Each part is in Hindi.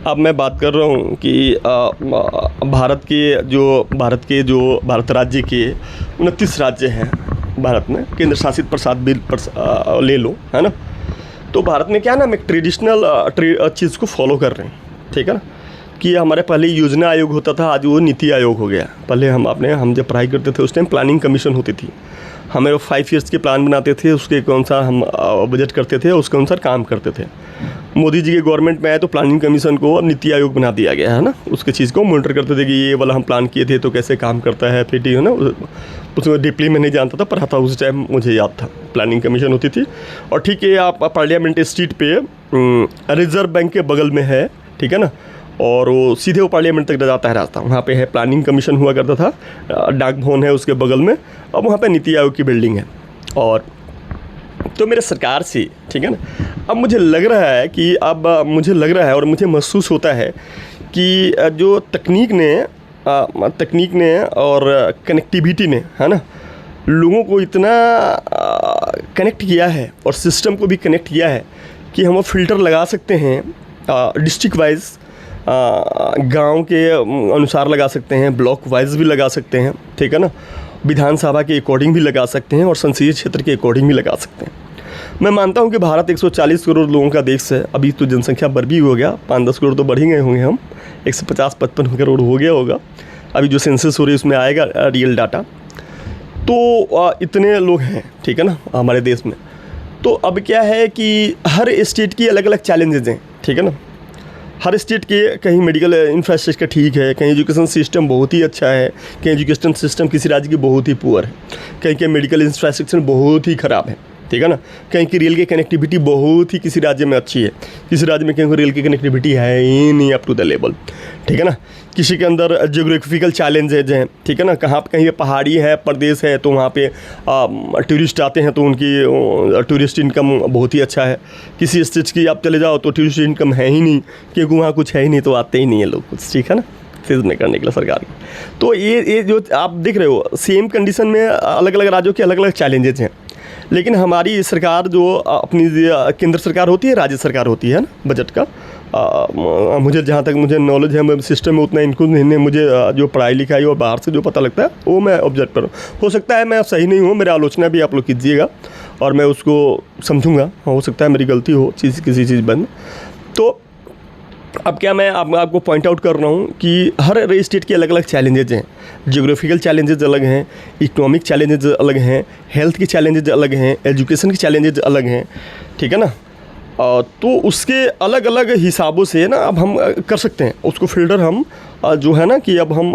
अब मैं बात कर रहा हूँ कि भारत राज्य के 29 राज्य हैं भारत में, केंद्र शासित प्रसाद भी ले लो, है ना। तो भारत में क्या है ना, हम एक ट्रेडिशनल चीज़ को फॉलो कर रहे हैं, ठीक है ना। कि हमारे पहले योजना आयोग होता था, आज वो नीति आयोग हो गया। पहले हम जब पढ़ाई करते थे उस टाइम प्लानिंग कमीशन होती थी, हमें वो 5 ईयर्स के प्लान बनाते थे, उसके अनुसार हम बजट करते थे, उसके अनुसार काम करते थे। मोदी जी के गवर्नमेंट में आए तो प्लानिंग कमीशन को अब नीति आयोग बना दिया गया है ना। उसके चीज़ को मॉनिटर करते थे कि ये वाला हम प्लान किए थे तो कैसे काम करता है, फिर है ना। उसमें डीपली मैं नहीं जानता था, पढ़ा था उस टाइम, मुझे याद था प्लानिंग कमीशन होती थी। और ठीक है, आप पार्लियामेंट स्ट्रीट पे रिजर्व बैंक के बगल में है, ठीक है ना। और वो सीधे वो पार्लियामेंट तक जाता है रास्ता, वहाँ पे है प्लानिंग कमीशन हुआ करता था, डाक भवन है उसके बगल में। अब वहाँ पे नीति आयोग की बिल्डिंग है। और तो मेरे सरकार से, ठीक है ना, अब मुझे लग रहा है और मुझे महसूस होता है कि जो तकनीक ने और कनेक्टिविटी ने, है ना, लोगों को इतना कनेक्ट किया है और सिस्टम को भी कनेक्ट किया है कि हम वो फ़िल्टर लगा सकते हैं डिस्ट्रिक्ट वाइज, गांव के अनुसार लगा सकते हैं, ब्लॉक वाइज भी लगा सकते हैं, ठीक है ना। विधानसभा के अकॉर्डिंग भी लगा सकते हैं और संसदीय क्षेत्र के अकॉर्डिंग भी लगा सकते हैं। मैं मानता हूं कि भारत 140 करोड़ लोगों का देश है। अभी तो जनसंख्या बढ़ भी हो गया, 5-10 करोड़ तो बढ़ ही गए होंगे, हम 150-55 करोड़ हो गया होगा। अभी जो सेंसस हो रही है उसमें आएगा रियल डाटा। तो इतने लोग हैं, ठीक है ना, हमारे देश में। तो अब क्या है कि हर स्टेट की अलग अलग चैलेंजेज हैं, ठीक है ना। हर स्टेट के कहीं मेडिकल इंफ्रास्ट्रक्चर ठीक है, कहीं एजुकेशन सिस्टम बहुत ही अच्छा है, कहीं एजुकेशन सिस्टम किसी राज्य की बहुत ही पुअर है, कहीं के मेडिकल इंफ्रास्ट्रक्चर बहुत ही ख़राब है, ठीक है ना। कहीं की रेल की कनेक्टिविटी बहुत ही किसी राज्य में अच्छी है, किसी राज्य में कहीं रेल की कनेक्टिविटी है ही नहीं अप टू द लेवल, ठीक है ना। किसी के अंदर जियोग्राफिकल चैलेंजेज हैं, ठीक है ना। कहीं पे पहाड़ी है, प्रदेश है, तो वहाँ पे टूरिस्ट आते हैं तो उनकी टूरिस्ट इनकम बहुत ही अच्छा है। किसी स्टेट की आप चले जाओ तो टूरिस्ट इनकम है ही नहीं, क्योंकि वहाँ कुछ है ही नहीं, तो आते ही नहीं है लोग कुछ, ठीक है ना, सीजन करने के लिए सरकार की। तो ये जो आप देख रहे हो, सेम कंडीशन में अलग अलग राज्यों के अलग अलग चैलेंजेज हैं। लेकिन हमारी सरकार जो अपनी केंद्र सरकार होती है, राज्य सरकार होती है ना, बजट का मुझे जहाँ तक मुझे नॉलेज है, मैं सिस्टम में उतना इनक्लूड नहीं है। मुझे जो पढ़ाई लिखाई और बाहर से जो पता लगता है वो मैं ऑब्जर्व करूँ। हो सकता है मैं सही नहीं हूँ, मेरा आलोचना भी आप लोग कीजिएगा और मैं उसको समझूंगा। हो सकता है मेरी गलती हो किसी चीज़ बंद। तो अब क्या मैं आपको पॉइंट आउट कर रहा हूँ कि हर स्टेट के अलग अलग चैलेंजेज हैं। जियोग्राफिकल चैलेंजेज अलग हैं, इकोनॉमिक चैलेंजेज अलग हैं, हेल्थ के चैलेंजेज अलग हैं, एजुकेशन के चैलेंजेज अलग हैं, ठीक है ना। तो उसके अलग अलग हिसाबों से ना अब हम कर सकते हैं उसको फिल्टर। हम जो है ना कि अब हम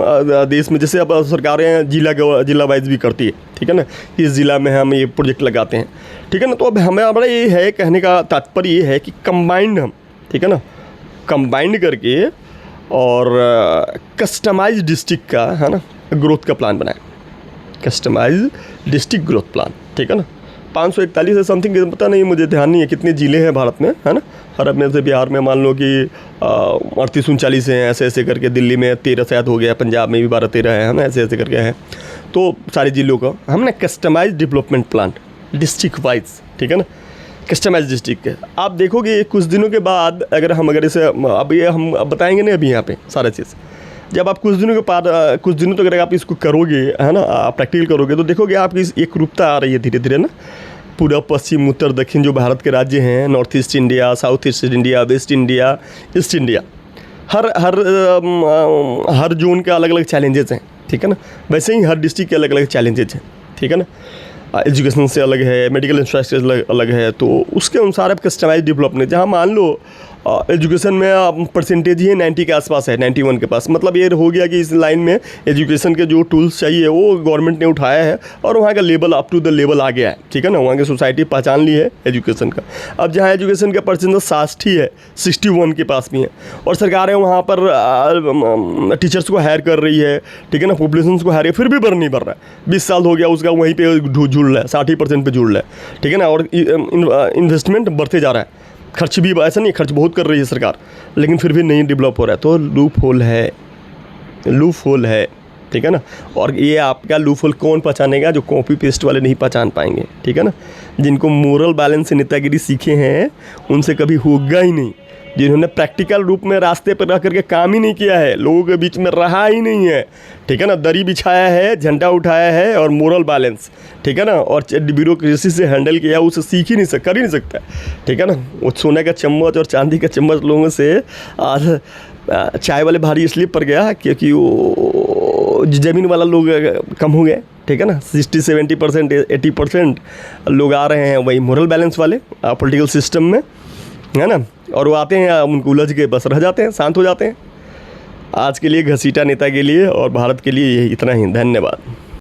देश में जैसे अब सरकारें जिला वाइज भी करती है, ठीक है ना, इस ज़िला में हम ये प्रोजेक्ट लगाते हैं, ठीक है ना। तो अब हमारा ये है, कहने का तात्पर्य ये है कि कंबाइंड हम, ठीक है ना, कंबाइंड करके और कस्टमाइज डिस्ट्रिक्ट का, है ना, ग्रोथ का प्लान बनाए, कस्टमाइज डिस्ट्रिक्ट ग्रोथ प्लान, ठीक है ना। 541 है समथिंग, पता नहीं, मुझे ध्यान नहीं है कितने ज़िले हैं भारत में, है ना। हर अपने से बिहार में मान लो कि 38-39 हैं, ऐसे करके। दिल्ली में 13 शायद हो गया, पंजाब में भी 12-13 है ना, ऐसे करके हैं। तो सारे ज़िलों का हमने customise development plan district wise, ठीक है ना, कस्टमाइज डिस्ट्रिक्ट के। आप देखोगे कुछ दिनों के बाद अगर इसे अब ये हम बताएंगे नहीं अभी यहाँ पे सारा चीज़, जब आप कुछ दिनों तक अगर आप इसको करोगे, है ना, आप प्रैक्टिकल करोगे, तो देखोगे आपकी एक रूपता आ रही है धीरे धीरे ना। पूरा पश्चिम उत्तर दक्षिण जो भारत के राज्य हैं, north east India, south east India, west India, east India, हर जोन के अलग अलग चैलेंजेस हैं, ठीक है ना। वैसे ही हर डिस्ट्रिक्ट के अलग अलग चैलेंजेस हैं, ठीक है ना। एजुकेशन से अलग है, मेडिकल इंफ्रास्ट्रक्चर अलग है, तो उसके अनुसार आप कस्टमाइज डेवलपमेंट, जहाँ मान लो एजुकेशन में परसेंटेज ही 90 के आसपास है, 91 के पास, मतलब ये हो गया कि इस लाइन में एजुकेशन के जो टूल्स चाहिए वो गवर्नमेंट ने उठाया है और वहाँ का level up to the level आ गया है, ठीक है ना। वहाँ की सोसाइटी पहचान ली है एजुकेशन का। अब जहाँ एजुकेशन का परसेंटेज 60 है, 61 के पास भी है, और सरकारें वहाँ पर टीचर्स को हायर कर रही है, ठीक है ना, पॉपुलेशन को हायर, फिर भी नहीं बढ़ रहा है। 20 साल हो गया उसका, वहीं पर जुड़ रहा है, 60% पर जुड़ रहा है, ठीक है ना। और इन्वेस्टमेंट बढ़ते जा रहा है, खर्च भी ऐसा नहीं, खर्च बहुत कर रही है सरकार, लेकिन फिर भी नहीं डेवलप हो रहा है। तो लूप होल है, ठीक है ना। और ये आपका लूप होल कौन पहचानेगा? जो कॉपी पेस्ट वाले नहीं पहचान पाएंगे, ठीक है ना। जिनको मोरल बैलेंस से नेतागिरी सीखे हैं उनसे कभी होगा ही नहीं, जिन्होंने प्रैक्टिकल रूप में रास्ते पर रह करके काम ही नहीं किया है, लोगों के बीच में रहा ही नहीं है, ठीक है ना, दरी बिछाया है, झंडा उठाया है और मोरल बैलेंस, ठीक है ना, और ब्यूरोक्रेसी से हैंडल किया, उसे सीख ही नहीं कर ही नहीं सकता, ठीक है ना। वो सोने का चम्मच और चांदी का चम्मच लोगों से आज चाय वाले भारी इसलिए पड़ गया क्योंकि वो ज़मीन वाला लोग कम हो गए, ठीक है ना। 60-70% 80% लोग आ रहे हैं वही मोरल बैलेंस वाले पॉलिटिकल सिस्टम में, है ना, और वो आते हैं उनको उलझ के बस रह जाते हैं, शांत हो जाते हैं। आज के लिए घसीटा नेता के लिए और भारत के लिए यही इतना ही। धन्यवाद।